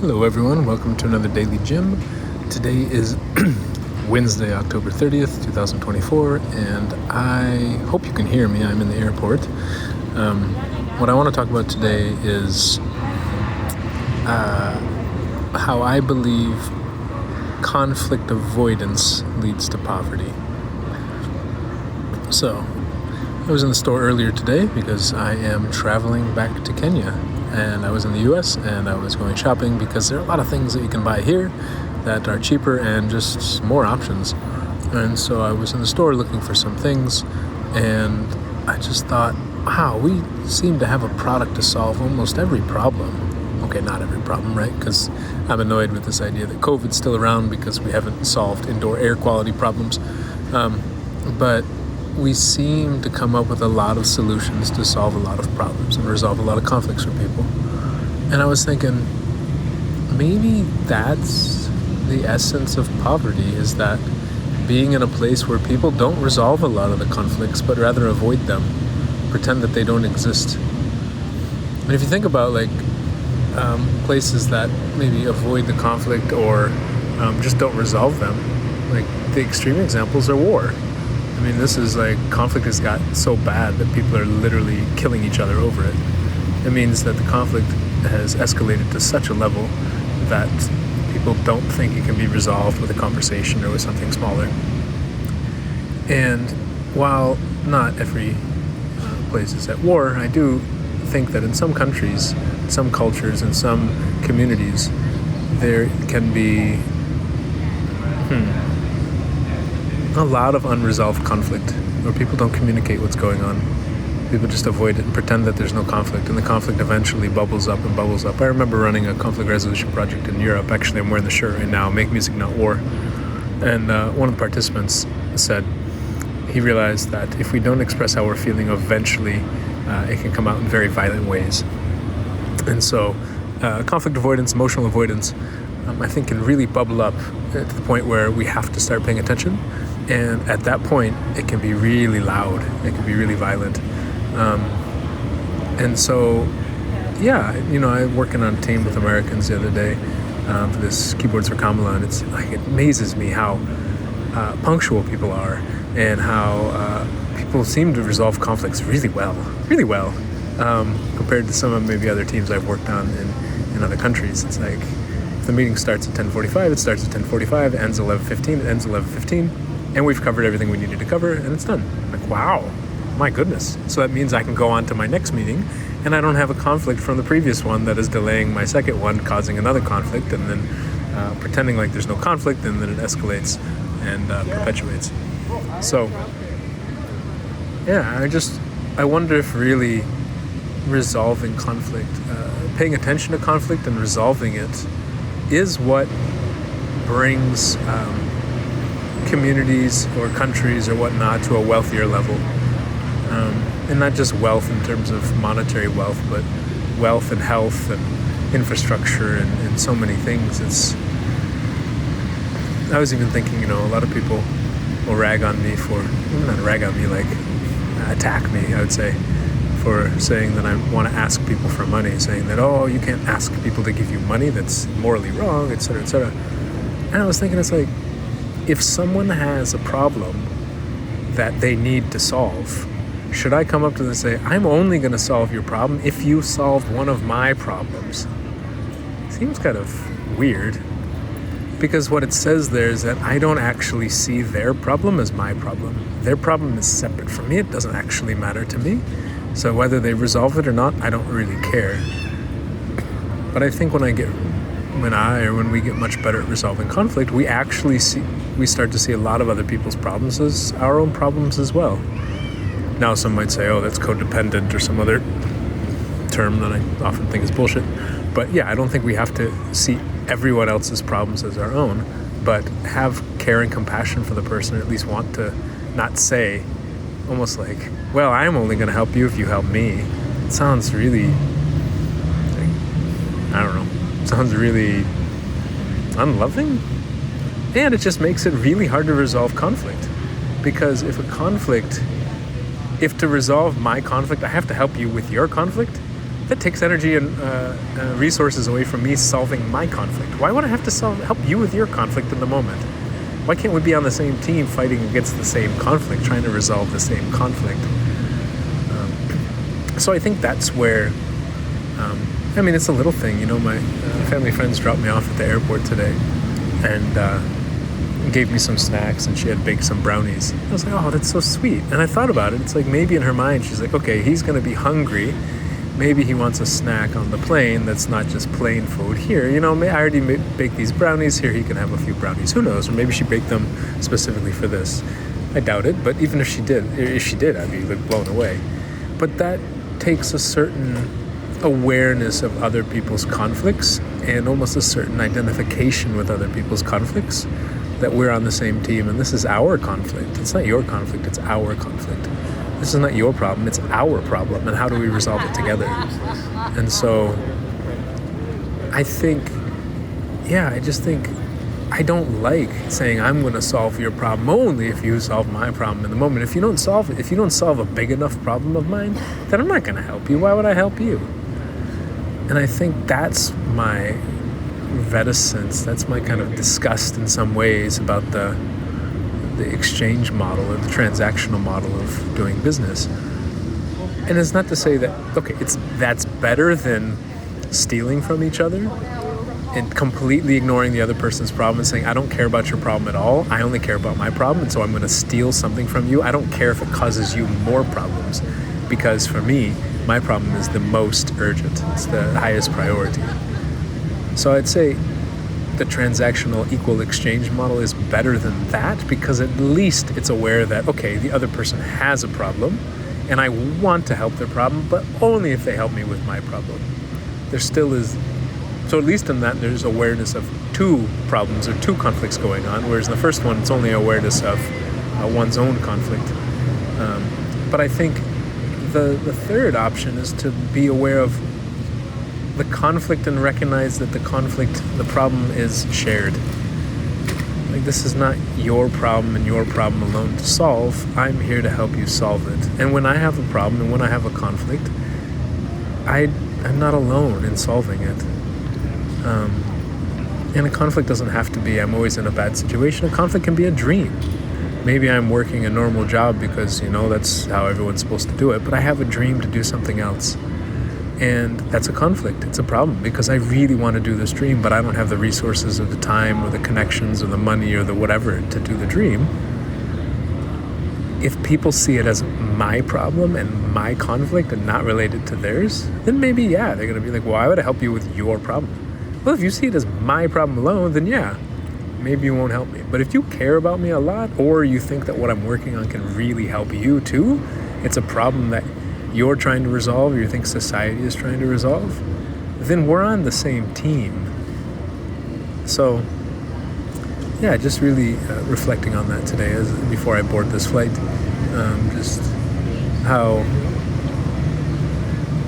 Hello everyone, welcome to another Daily Gym. Today is Wednesday, October 30th, 2024, and I hope you can hear me. I'm in the airport. What I want to talk about today is how I believe conflict avoidance leads to poverty. So, I was in the store earlier today because I am traveling back to Kenya. And I was in the US and I was going shopping because there are a lot of things that you can buy here that are cheaper and just more options. And so I was in the store looking for some things, and I just thought, wow, we seem to have a product to solve almost every problem. Okay, not every problem, right? Because I'm annoyed with this idea that COVID's still around because we haven't solved indoor air quality problems. But we seem to come up with a lot of solutions to solve a lot of problems and resolve a lot of conflicts for people. And I was thinking, maybe that's the essence of poverty, is that being in a place where people don't resolve a lot of the conflicts, but rather avoid them, pretend that they don't exist. And if you think about places that maybe avoid the conflict or just don't resolve them, like the extreme examples are war. I mean, this is conflict has got so bad that people are literally killing each other over it. It means that the conflict has escalated to such a level that people don't think it can be resolved with a conversation or with something smaller. And while not every place is at war, I do think that in some countries, some cultures, and some communities, there can be a lot of unresolved conflict where people don't communicate what's going on. People just avoid it and pretend that there's no conflict, and the conflict eventually bubbles up and bubbles up. I remember running a conflict resolution project in Europe. Actually, I'm wearing the shirt right now, Make Music Not War. And one of the participants said he realized that if we don't express how we're feeling, eventually it can come out in very violent ways. And so conflict avoidance, emotional avoidance, I think can really bubble up to the point where we have to start paying attention. And at that point, it can be really loud. It can be really violent. And so, I'm working on a team with Americans the other day for this Keyboards for Kamala, and it amazes me how punctual people are and how people seem to resolve conflicts really well, compared to some of maybe other teams I've worked on in other countries. It's like, if the meeting starts at 10:45, it starts at 10:45, it ends at 11:15, it ends at 11:15. And we've covered everything we needed to cover, and it's done. Like, wow, my goodness. So that means I can go on to my next meeting, and I don't have a conflict from the previous one that is delaying my second one, causing another conflict, and then pretending like there's no conflict, and then it escalates and perpetuates. So, I wonder if really resolving conflict, paying attention to conflict and resolving it, is what brings communities or countries or whatnot to a wealthier level. And not just wealth in terms of monetary wealth, but wealth and health and infrastructure and so many things. I was even thinking, a lot of people will attack me, I would say, for saying that I want to ask people for money, saying that, oh, you can't ask people to give you money, that's morally wrong, etc., etc. And I was thinking, it's like, if someone has a problem that they need to solve, should I come up to them and say, I'm only going to solve your problem if you solved one of my problems? Seems kind of weird, because what it says there is that I don't actually see their problem as my problem. Their problem is separate from me. It doesn't actually matter to me. So whether they resolve it or not, I don't really care. But I think when we get much better at resolving conflict, we start to see a lot of other people's problems as our own problems as well. Now some might say, oh, that's codependent, or some other term that I often think is bullshit. But yeah, I don't think we have to see everyone else's problems as our own, but have care and compassion for the person, or at least want to not say, almost like, well, I'm only going to help you if you help me. It sounds really, sounds really unloving, and it just makes it really hard to resolve conflict, because if to resolve my conflict, I have to help you with your conflict, that takes energy and resources away from me solving my conflict. Why would I have to help you with your conflict in the moment? Why can't we be on the same team fighting against the same conflict, trying to resolve the same conflict? So I think that's where, it's a little thing. My family friends dropped me off at the airport today and gave me some snacks, and she had baked some brownies. I was like, oh, that's so sweet. And I thought about it. It's like maybe in her mind, she's like, okay, he's going to be hungry. Maybe he wants a snack on the plane that's not just plain food. Here, I already baked these brownies. Here, he can have a few brownies. Who knows? Or maybe she baked them specifically for this. I doubt it. But even if she did, I'd be blown away. But that takes a certain awareness of other people's conflicts and almost a certain identification with other people's conflicts, that we're on the same team and this is our conflict. It's not your conflict, it's our conflict. This is not your problem, it's our problem, and how do we resolve it together? And so I just think I don't like saying I'm going to solve your problem only if you solve my problem in the moment. If you don't solve a big enough problem of mine, then I'm not going to help you. Why would I help you? And I think that's my reticence, that's my kind of disgust in some ways about the exchange model or the transactional model of doing business. And it's not to say that, okay, that's better than stealing from each other and completely ignoring the other person's problem and saying, I don't care about your problem at all. I only care about my problem, and so I'm going to steal something from you. I don't care if it causes you more problems, because for me, my problem is the most urgent. It's the highest priority. So I'd say the transactional equal exchange model is better than that, because at least it's aware that, okay, the other person has a problem and I want to help their problem, but only if they help me with my problem. There still is. So at least in that, there's awareness of two problems or two conflicts going on, whereas in the first one, it's only awareness of one's own conflict. But I think the third option is to be aware of the conflict and recognize that the problem is shared. Like, this is not your problem and your problem alone to solve. I'm here to help you solve it. And when I have a problem and when I have a conflict, I'm not alone in solving it. And a conflict doesn't have to be, I'm always in a bad situation. A conflict can be a dream. Maybe I'm working a normal job because, that's how everyone's supposed to do it, but I have a dream to do something else. And that's a conflict. It's a problem because I really want to do this dream, but I don't have the resources or the time or the connections or the money or the whatever to do the dream. If people see it as my problem and my conflict and not related to theirs, then maybe, they're going to be like, well, why would I help you with your problem? Well, if you see it as my problem alone, then maybe you won't help me. But if you care about me a lot, or you think that what I'm working on can really help you too, it's a problem that you're trying to resolve, or you think society is trying to resolve, then we're on the same team. So, just really reflecting on that today before I board this flight. Just how,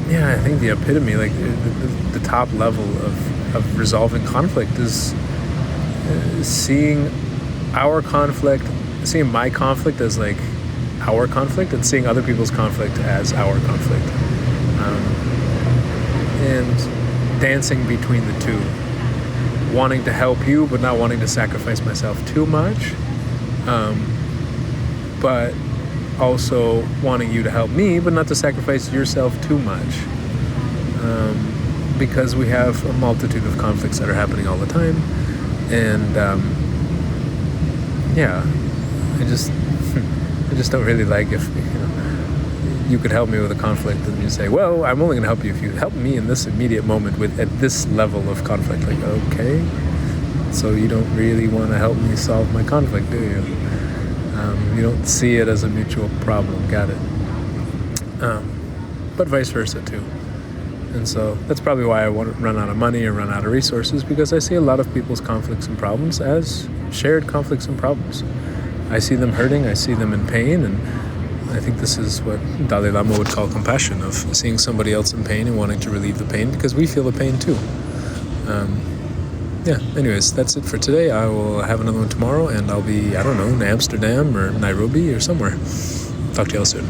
I think the epitome, like the top level of resolving conflict is seeing my conflict as like our conflict, and seeing other people's conflict as our conflict, and dancing between the two, wanting to help you but not wanting to sacrifice myself too much, but also wanting you to help me but not to sacrifice yourself too much, because we have a multitude of conflicts that are happening all the time. And I just don't really like if you could help me with a conflict and you say, well, I'm only going to help you if you help me in this immediate moment at this level of conflict. Like, okay, so you don't really want to help me solve my conflict, do you? You don't see it as a mutual problem. Got it. But vice versa too. And so that's probably why I won't run out of money or run out of resources, because I see a lot of people's conflicts and problems as shared conflicts and problems. I see them hurting, I see them in pain, and I think this is what Dalai Lama would call compassion, of seeing somebody else in pain and wanting to relieve the pain because we feel the pain too. Anyways, that's it for today. I will have another one tomorrow, and I'll be, in Amsterdam or Nairobi or somewhere. Talk to y'all soon.